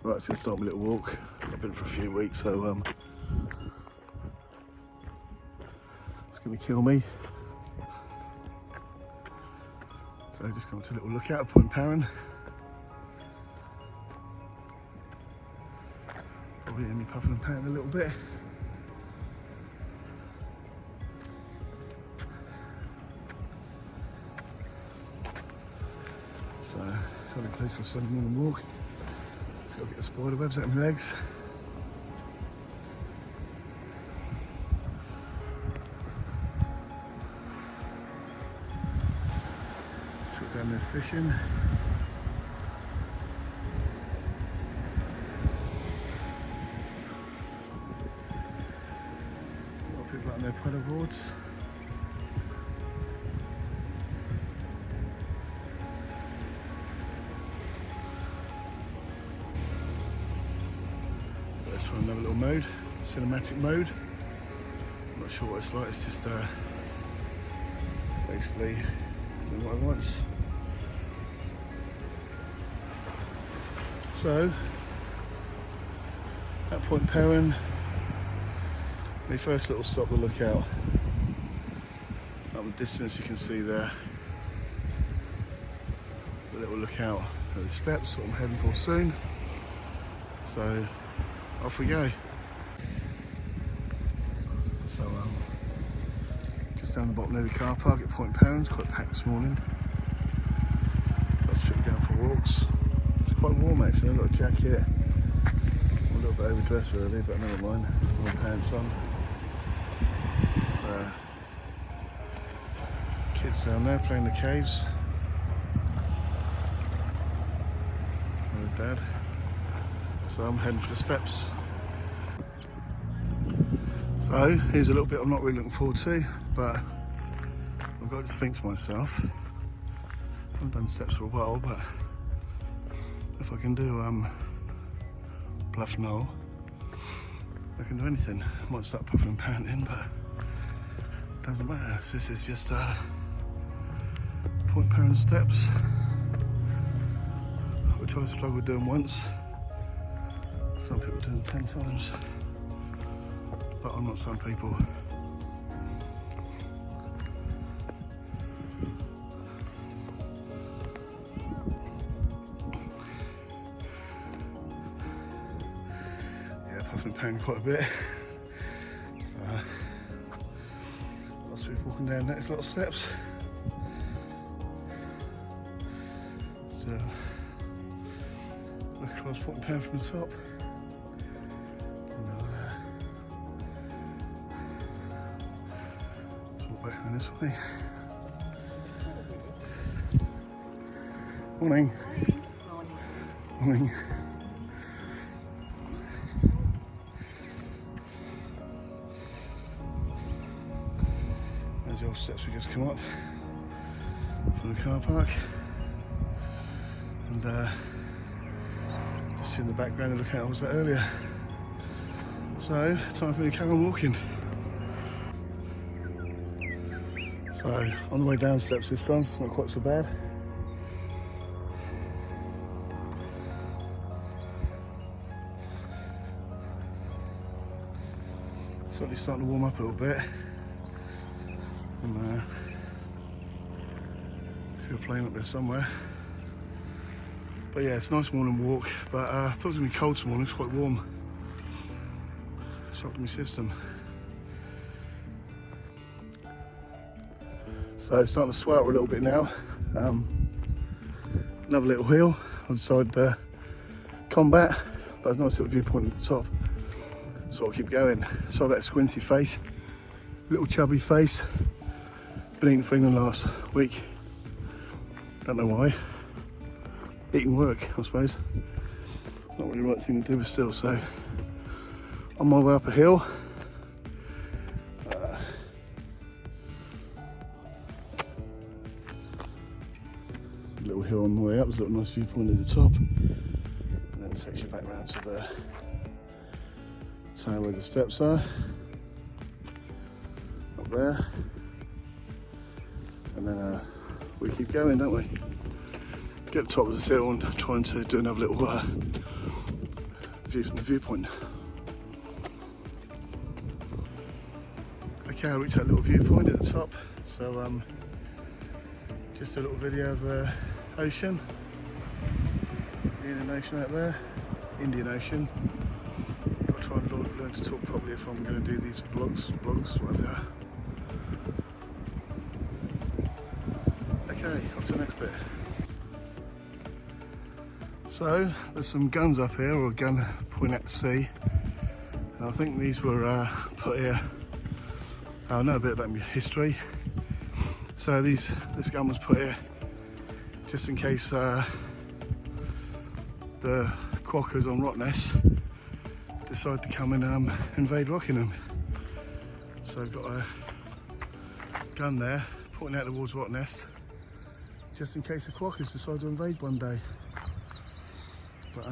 Right, it's going to start my little walk. I've been for a few weeks, so it's going to kill me. So just come to a little lookout at Point Peron. Probably hear me puffing and panting a little bit. So, lovely place for a Sunday morning walk. Just got to get the spider webs out of my legs. Trip down there fishing. A lot of people out on their paddle boards. Let's try another little mode, cinematic mode. I'm not sure what it's like, it's just basically doing what I want. So, at Point Peron, my first little stop to look out. Up the distance you can see there, a little lookout at the steps, what I'm heading for soon. So, off we go. So just down the bottom near the car park at Point Peron, it's quite packed this morning. Lots of people going for walks. It's quite warm actually, I've got a jacket. I'm a little bit overdressed really, but never mind. My pants on. So, kids down there playing the caves. With Dad. So I'm heading for the steps. So here's a little bit I'm not really looking forward to, but I've got to think to myself, I haven't done steps for a while, but if I can do Bluff Knoll, I can do anything. I might start puffing and panting, but it doesn't matter. So this is just Point Peron steps, which I struggled doing once. Some people do them 10 times, but I'm not some people. Yeah, puffing and panting quite a bit. So, lots of people walking down next lot of steps. So, look across Point Peron from the top. Back on this way. Morning. Morning. There's the old steps we just come up from the car park. And just see in the background the lookout I was at earlier. So, time for me to carry on walking. So, on the way down steps this time, it's not quite so bad. Certainly starting to warm up a little bit. And we're playing up there somewhere. But yeah, it's a nice morning walk, but I thought it was going to be cold this morning, it's quite warm. Shocked my system. So it's starting to swell a little bit now. Another little hill I decided to combat, but there's a nice little viewpoint at the top, so I'll keep going. So I've got a squinty face, little chubby face. Been eating for England last week, don't know why. Eating work, I suppose. Not really the right thing to do, but still. So on my way up a hill. Little hill on the way up, there's a little nice viewpoint at the top, and then it takes you back round to the tower where the steps are, up there, and then we keep going, don't we? Get to the top of this hill and trying to do another little view from the viewpoint. Okay, I reached that little viewpoint at the top, so just a little video of the ocean, the Indian Ocean out there, Indian Ocean. Got to try and learn to talk properly if I'm going to do these vlogs, whatever they are. Okay, off to the next bit. So, there's some guns up here, or a gun pointing out to sea. And I think these were put here. I know a bit about history. So this gun was put here just in case the quokkas on Rottnest decide to come and invade Rockingham. So I've got a gun there pointing out towards Rottnest, just in case the quokkas decide to invade one day. But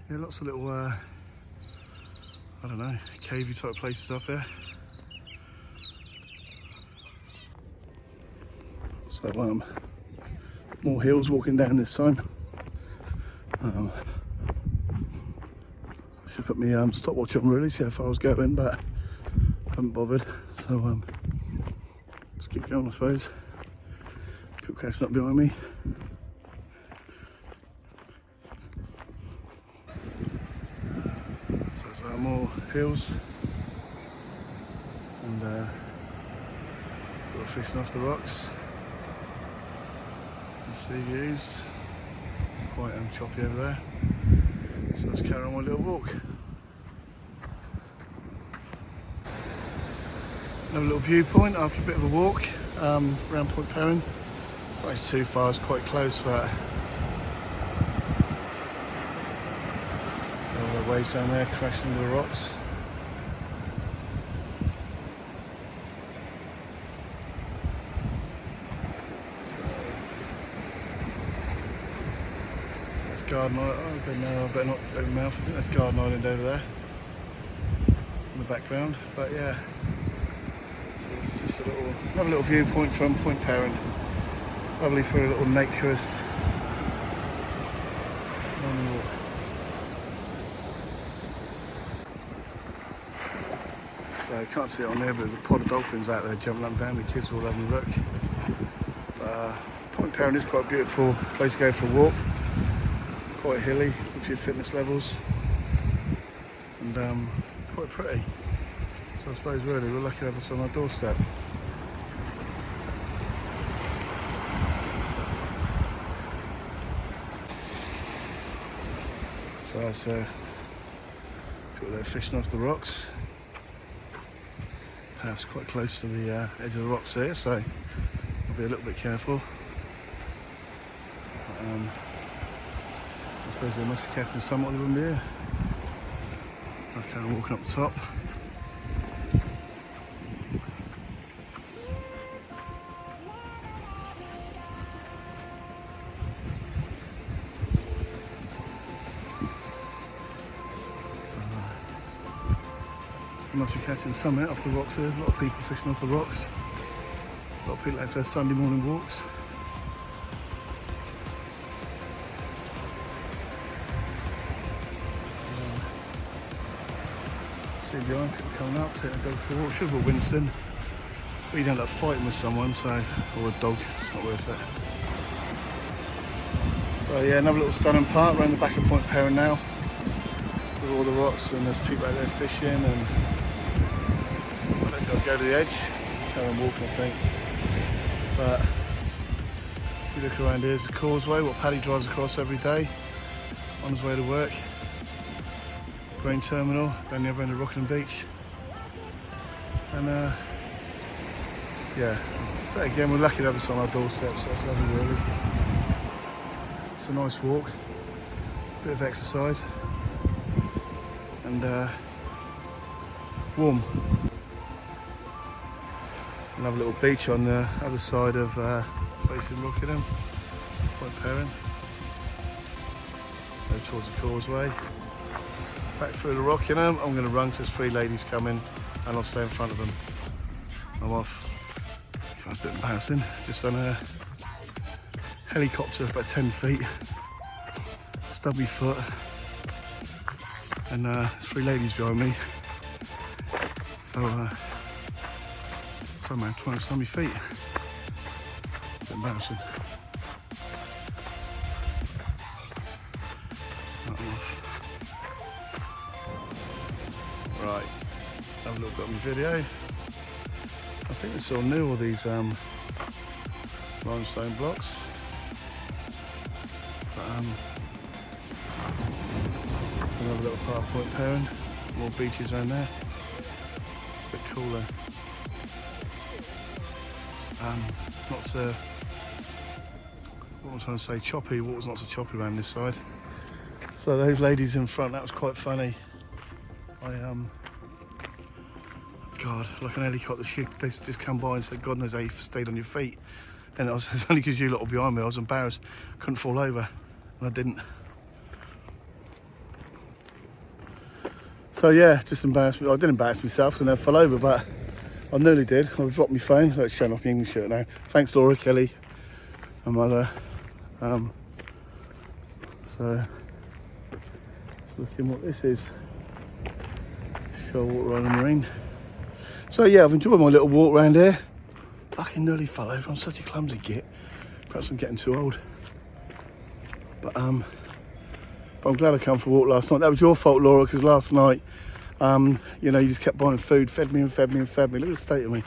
yeah, lots of little I don't know, cavey type places up here. So more hills walking down this time. I should put my stopwatch on really, see how far I was going, but I haven't bothered. So just keep going, I suppose. People catching up behind me. So there's more hills and little fishing off the rocks. And sea views, quite choppy over there. So let's carry on my little walk. Another little viewpoint after a bit of a walk around Point Peron. It's not too far, it's quite close, but so the waves down there crashing into the rocks. So that's Garden Island. I don't know, I better not open my mouth. I think that's Garden Island over there in the background. But yeah, so it's just another little viewpoint from Point Peron. Lovely for a little naturist morning walk. So I can't see it on there, but there's a pod of dolphins out there jumping up and down. The kids are all having a look. Point Peron is quite a beautiful place to go for a walk. Quite hilly with your fitness levels, and quite pretty. So I suppose really we're lucky to have this on our doorstep. So that's people there fishing off the rocks. Perhaps quite close to the edge of the rocks here, so I'll be a little bit careful. I suppose they must be catching some of them here. Okay, I'm walking up the top. You must be catching some out off the rocks. There's a lot of people fishing off the rocks. A lot of people out for their Sunday morning walks. See behind people coming up, taking a dog for a walk. Should have got Winston, but you'd end up fighting with someone, so, or a dog. It's not worth it. So yeah, another little stunning part around the back of Point Peron now, with all the rocks, and there's people out there fishing, and I don't think I'll go to the edge, carry on walking I think. But if you look around here, there's a causeway what Paddy drives across every day on his way to work. Grain terminal down the other end of Rockingham Beach. And yeah, so again we're lucky to have this on our doorstep, so that's lovely really. It's a nice walk, bit of exercise, and warm. Another little beach on the other side of facing Rockingham, Point Peron. Go towards the causeway. Back through the Rockingham. I'm going to run, so there's 3 ladies coming, and I'll stay in front of them. I'm off. That's a bit embarrassing. Just on a helicopter about 10 feet. stubby foot. And there's 3 ladies behind me. So, somehow trying to stand my feet. A bit embarrassing. Right, have a look at my video. I think it's all new, all these limestone blocks. But, it's another little part of Point Peron. More beaches around there. It's a bit cooler. It's not so, what am I trying to say, choppy. Water's not so choppy around this side. So those ladies in front, that was quite funny. God, like an helicopter, they just come by and said, God knows how you stayed on your feet. And it's only because you lot were behind me, I was embarrassed. Couldn't fall over, and I didn't. So yeah, just embarrassed me. I didn't embarrass myself because I never fell over, but I nearly did. I dropped my phone. Let's show off my English shirt now. Thanks Laura, Kelly, my mother. So, let's look in what this is. Shore water on the marine. So yeah, I've enjoyed my little walk around here. Fucking nearly fell over. I'm such a clumsy git. Perhaps I'm getting too old. But I'm glad I came for a walk last night. That was your fault, Laura, because last night, you know, you just kept buying food, fed me and fed me and fed me. Look at the state of me.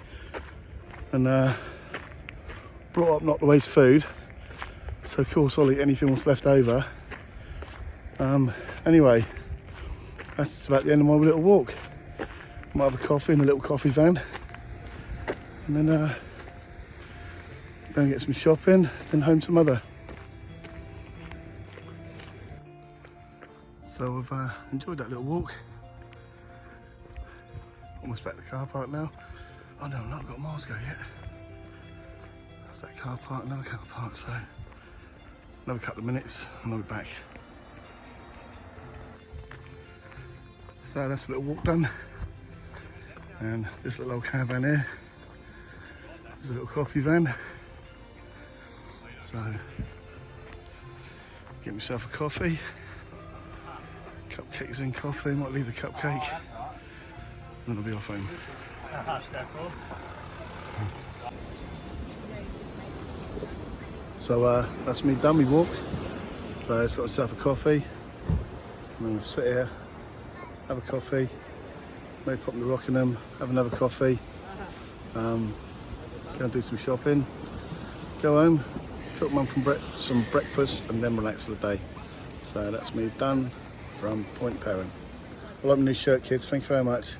And brought up not to waste food. So of course I'll eat anything what's left over. Anyway, that's just about the end of my little walk. Might have a coffee in the little coffee van. And then go and get some shopping, then home to mother. So I've enjoyed that little walk. Almost back to the car park now. Oh no, I've not got miles to go yet. That's that car park, another car park, so another couple of minutes and I'll be back. So that's a little walk done. And this little old caravan here. There's a little coffee van. So, get myself a coffee. Cupcakes and coffee, might leave the cupcake. Then I'll be off home. So that's me done, my walk. So I've got myself a coffee. I'm going to sit here, have a coffee, maybe pop the Rockingham, have another coffee, go and do some shopping, go home, cook mum some breakfast and then relax for the day. So that's me done from Point Peron. I like my new shirt, kids, thank you very much.